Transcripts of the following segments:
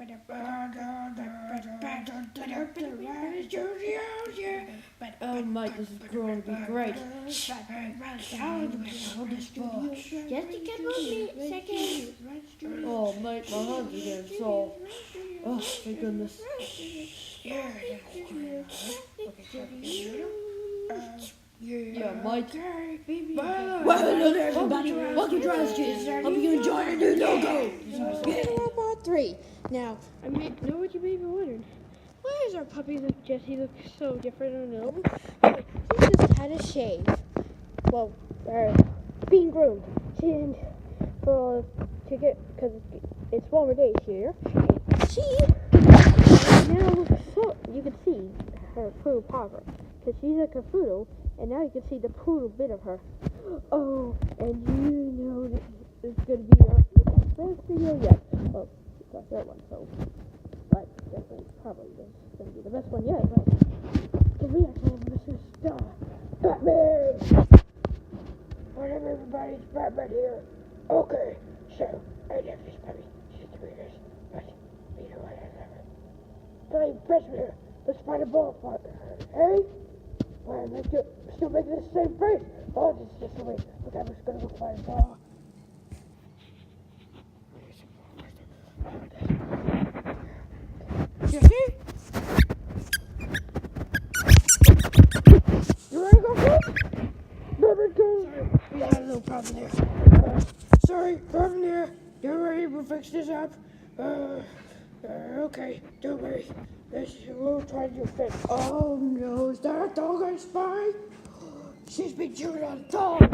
Oh, Mike, this is going to be great. Just a couple seconds. Oh, Mike, my hands are getting sore. Oh, thank goodness. Yeah, Mike. Well, hello there, everybody. Welcome to Cutest. Hope you enjoy our new logo. Part 3. Now, I know what you may be wondering. Why does our puppy Jesse look so different? I don't know. He just had a shave. Well, being groomed. And because it's warmer days here. She now looks so. You can see her poodle powder because she's like a poodle, and now you can see the poodle bit of her. Oh, and you know that it's gonna be our best video yet. Well, it's our third one, so. But definitely, probably going to be the best one yet, right? Because we actually have Mr. Star. Batman! What up, everybody? It's Batman here. Okay, so, I love this puppy. She's the weirdest, but you know what I love her. Play freshman here. Let's find a ball for her. Hey? Why, I'm still making the same face. Oh, this is just the way. Look, I'm just gonna go find a ball. Jesse? You wanna go first? Sorry, we had a little problem there. Sorry, problem there. Don't worry, we'll fix this up. Okay, don't worry. We'll try to do fix. Oh no, is that a dog I spy? She's been chewing on a dog.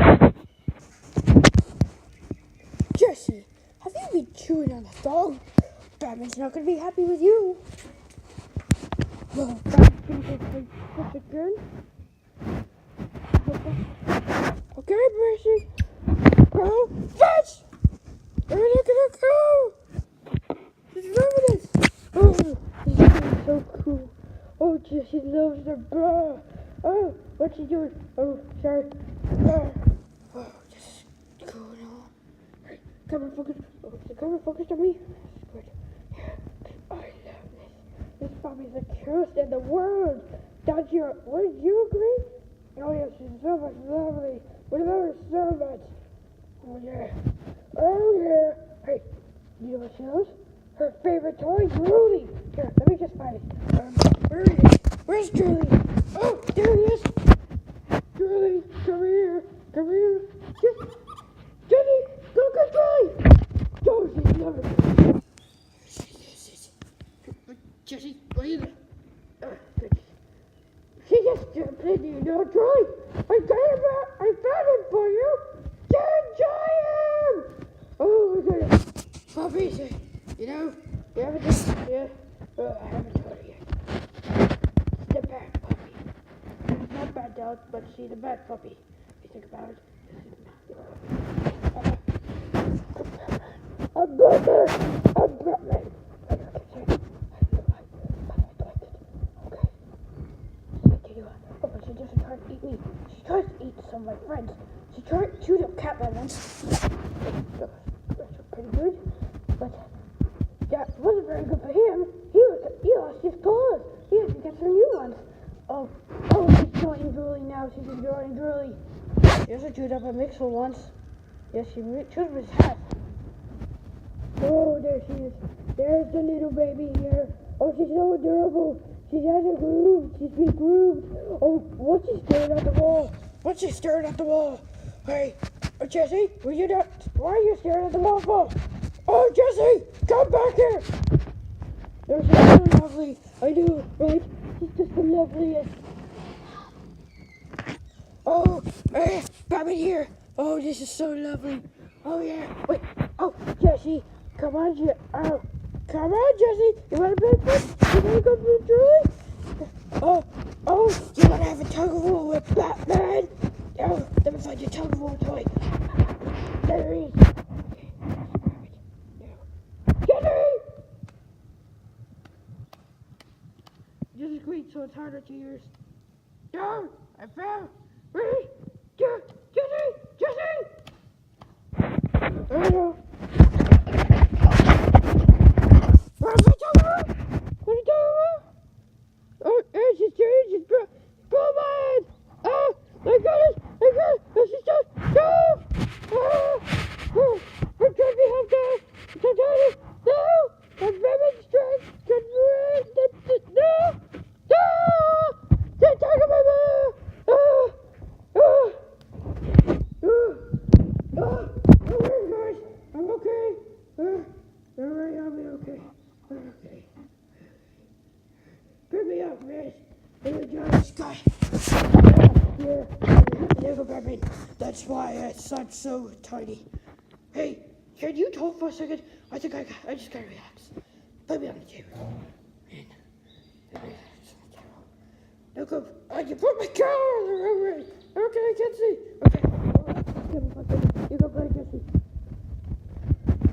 Jesse, have you been chewing on a dog? Batman's not gonna be happy with you. Well, Batman's gonna go push it good. Okay, Percy. Go, fetch! Where are they gonna go? She's loving it. Oh, this is so cool. Oh, Jessie loves the bra. Oh, what's she doing? Oh, sorry. Oh, this is cool now. Right, camera focus. Oh, is the camera focused on me? Good. Yeah, I love this. This puppy's the cutest in the world. Wouldn't you agree? Oh, yeah, she's so much lovely. We love her so much. Oh, yeah. Oh, yeah. Hey, you know what she loves? Her favorite toy, Julie. Here, let me just find it. Where is he? Where's Julie? Oh, there he is. Julie, come here. Come here. Jenny, go get Julie. Oh, she's loving it. Jessie, what are you doing? Good. She just jumped in, you know, Troy. I found him for you. Enjoy him. Oh my goodness. Puppies, you know, you haven't done, yeah. I haven't told her yet. She's the bad puppy. She's not a bad dog, but she's a bad puppy. If you think about it, I'm Batman. I'm Batman. She doesn't try to eat me. She tries to eat some of my friends. She tried to chew up Catman once. That's pretty good. But that wasn't very good for him. He lost his claws. He has to get some new ones. Oh, she's enjoying Drooly now. She's enjoying Drooly. She also chewed up a mixer once. Yes, she chewed up his hat. Oh, there she is. There's the little baby here. Oh, she's so adorable. She hasn't grooved. She's been grooved. Oh, what's she staring at the wall? What's she staring at the wall? Hey, Jesse, why are you staring at the wall for? Oh, Jesse, come back here. No, she's so lovely. I do, right? She's just the loveliest. Oh, Batman here. Oh, this is so lovely. Oh, yeah. Wait. Oh, Jesse, come on, come on, Jesse. You want to play foot? You want to go play Julie? Oh, you want to have a tug of war with Batman? Oh, let me find your tug of war toy. There he is. Jesse! This is great, so it's harder to use. No, I found. Ready? Jesse! There we go. Where's my guy. Yeah, little Batman. That's why it's not so tiny. Hey, can you talk for a second? I think I just gotta relax. Put me on the table. No, go. I can put my car on the road. Okay, I can't see. Okay. You go play, Jesse.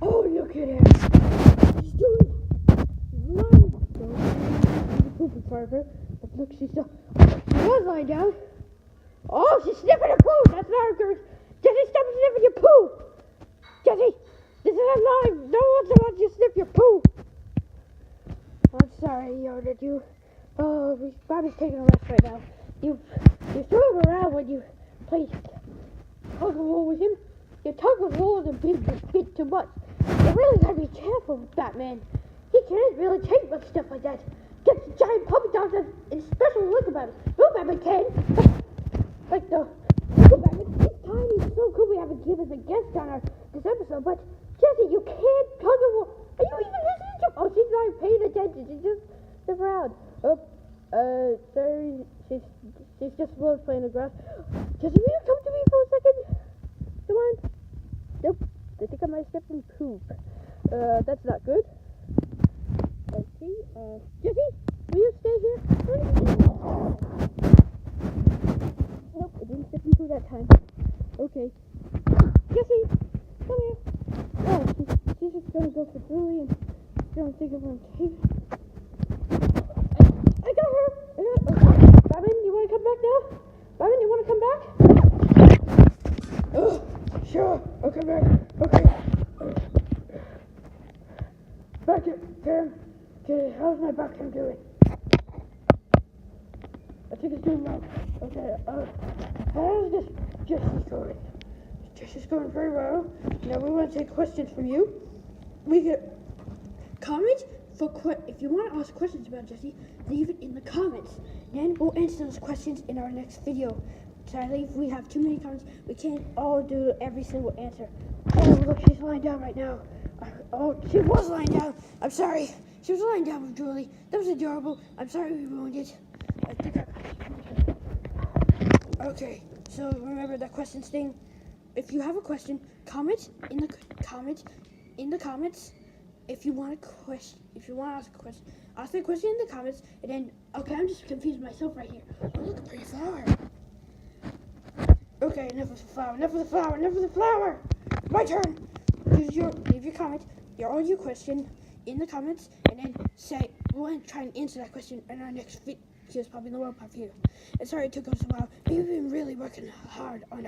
Oh, look at him. He's doing lying. The poopy part of her. But look, she was lying down. Oh, she's sniffing her poo. That's not good. Jesse, stop sniffing your poo. Jesse, this is a lie. No one's about you to sniff your poo. I'm sorry, I yelled at you. Oh, Bobby's taking a rest right now. You threw him around when you played tug of war with him. Your tug of war was a bit too much. You really gotta be careful with Batman. He can't really take much stuff like that. Gets giant puppy dogs and special look about it. No Batman can. Like the little Batman, he's tiny, he's so cool. We haven't given as a guest on this episode, but Jesse, you can't tug of war. Are you even listening to? Oh, she's not paying attention. She's just sniff around. Sorry, she's just playing the grass. Jesse, will you come to me for a second? Come on. Nope. I think I might step in poop. That's not good. Okay, Jesse, will you stay here? Nope, I didn't step in poo that time. Okay. Jesse, come here. Oh, she's just gonna go for Julie and gonna think of her cave. I got her! Robin, you wanna come back now? Robin, you wanna come back? Oh, sure, I'll come back. Okay. Back it, Cam. Okay, how's my back cam doing? I think it's doing well. Okay, how's this Jesse's going? Jesse's going very well. Now we want to take questions from you. We get comment if you want to ask questions about Jesse, leave it in the comments. Then we'll answer those questions in our next video. Sadly, if we have too many comments, we can't all do every single answer. Oh, look, she's lying down right now. Oh, she was lying down. I'm sorry. She was lying down with Julie. That was adorable. I'm sorry we ruined it. Okay, so remember that questions thing. If you have a question, comment in the comments. If you want to ask a question, ask the question in the comments, and then, okay, I'm just confused myself right here. Oh, look, a pretty flower. Okay, enough of the flower. My turn. Leave your comment, all your question in the comments, and then say, we'll try and answer that question in our next video. Here's probably in the world part here. And sorry it took us a while, but we've been really working hard on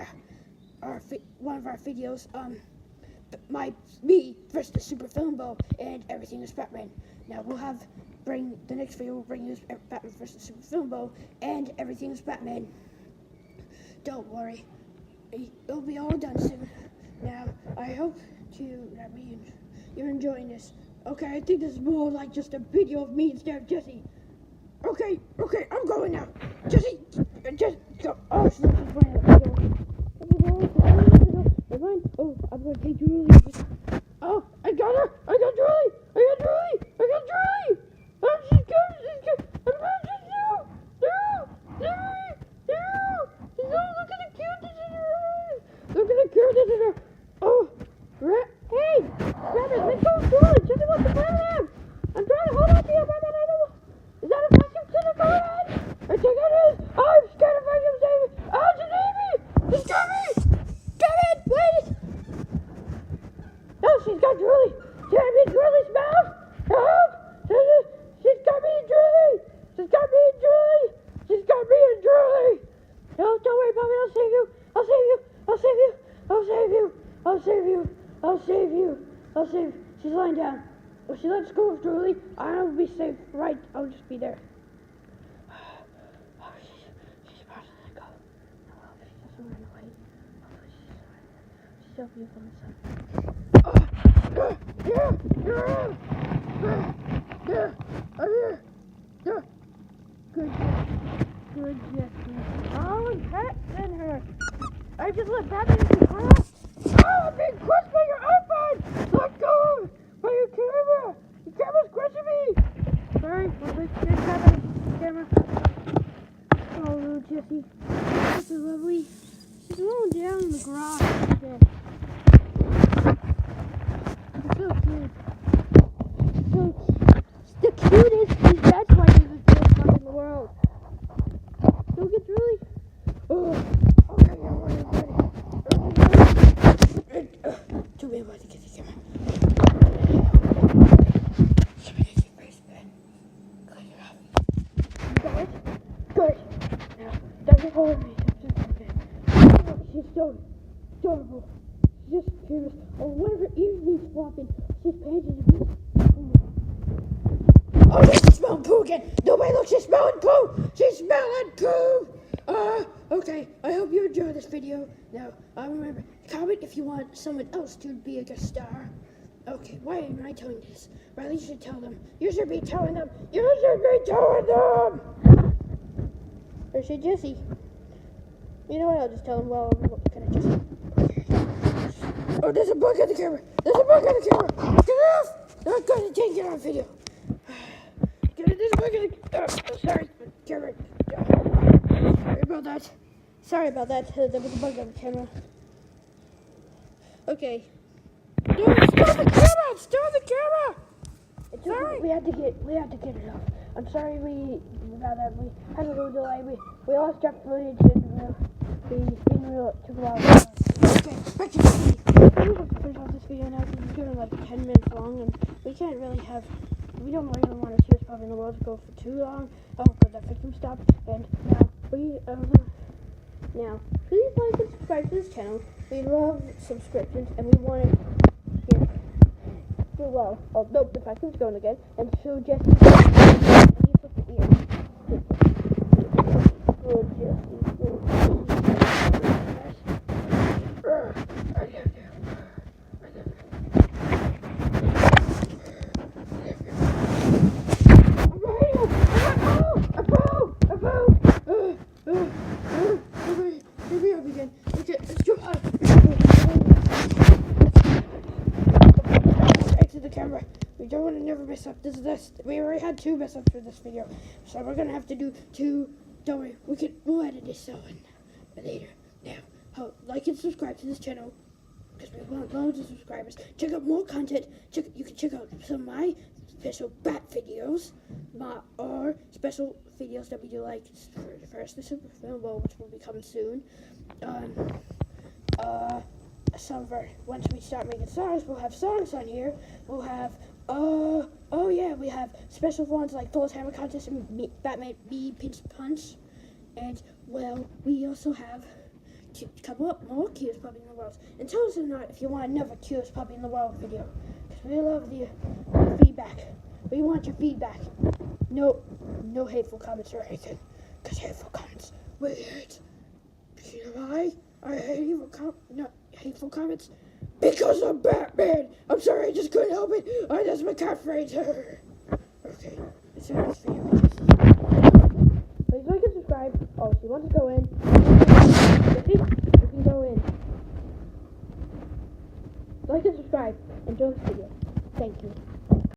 one of our videos, me versus the Super Film Ball and Everything is Batman. Now the next video will bring you Batman versus the Super Film Ball and Everything is Batman. Don't worry, it'll be all done soon. Now I hope you're enjoying this. Okay, I think this is more like just a video of me instead of Jesse. Okay, I'm going now. Jesse, go. Oh, she's playing the video. Never mind. Oh, I'm gonna take Julie. Oh, I got her. I got Julie. Oh, she's good. I'm going to She's look at the cuteness in her eyes. Oh, hey, Rabbit, let's go, Julie. Jesse wants to play with him. I'm trying to hold on to you, Rabbit. Is that a vacuum cleaner going on? I think it is. I'm scared of vacuum cleaner. Oh, she need me. She's got me. Come in, wait. Oh, she's got Julie. Can I be Julie's mouth? Help. She's got me and Julie. No, don't worry, Bobby. I'll save you. She's lying down. If she lets go of Julie, I'll be safe, right? I'll just be there. Oh, she's about to let go. No, she doesn't run away. She's so beautiful inside. Good, Jesse. Oh, I'm petting her. I just let Batman in the car. Oh, I'm being crushed by your iPhone! Let go! By your camera! Your camera's crushing me! Sorry, we're camera. Oh, Jessie. That's so lovely. She's rolling down in the garage. Yeah. It's so cute. So the cutest. That's why he's the cutest puppy in the world. Don't get really. Oh, okay, I'm ready. Too bad about to get the camera. Good. Now, don't get hold of me. Oh, she's so adorable. She's just curious. Oh, one of her ears needs flopping. She's panting. Oh, she's smelling poo again. Nobody look, she's smelling poo. She's smelling poo. Okay, I hope you enjoyed this video. Now, remember, comment if you want someone else to be a guest star. Okay, why am I telling this? Riley should tell them. You should be telling them. You should be telling them. Or should Jessie? You know what? I'll just tell them. Well, I'm looking at Jessie. Oh, there's a bug on the camera. There's a bug on the camera. Get off. I'm going to take it on video. There's a bug on the sorry, camera. Sorry about that. Sorry about that. There was a bug on the camera. Okay. No, stop the camera! Stop the camera! It's sorry. We had to get it off. I'm sorry we had a little delay. We lost our footage and we didn't really took a while. Okay, back to the video. We have to finish off this video now because it's going like 10 minutes long and we can't really have. We don't really want our cutest puppy in the world to go for too long. Oh, good, that victim stopped. And now please like and subscribe to this channel. We love subscriptions and we want it here. Do well. Oh nope, the vacuum's going again. And so Jessie, and you put the ear. Good Jessie. Good. We don't want to never mess up. We already had 2 mess ups for this video, so we're gonna have to do 2. Don't worry, we'll edit this on later. Now, like and subscribe to this channel because we want loads of subscribers. Check out more content. You can check out some of my special bat videos, or special videos that we do like first the super film, which will be coming soon. Some of our, once we start making songs, we'll have songs on here. We'll have, we have special ones like Full Hammer Contest and Batman Pinch Punch. And, well, we also have a couple of more Cutest Puppy in the World. And tell us or not if you want another Cutest Puppy in the World video. Because we love the feedback. We want your feedback. No hateful comments or anything. Because hateful comments, we hate. You know why? I hate hateful comments because I'm Batman. I'm sorry, I just couldn't help it. That's my catchphrase. Okay, let's end this video. Please like and subscribe. Oh, if you want to go in, you can go in. Like and subscribe. Enjoy this video. Thank you.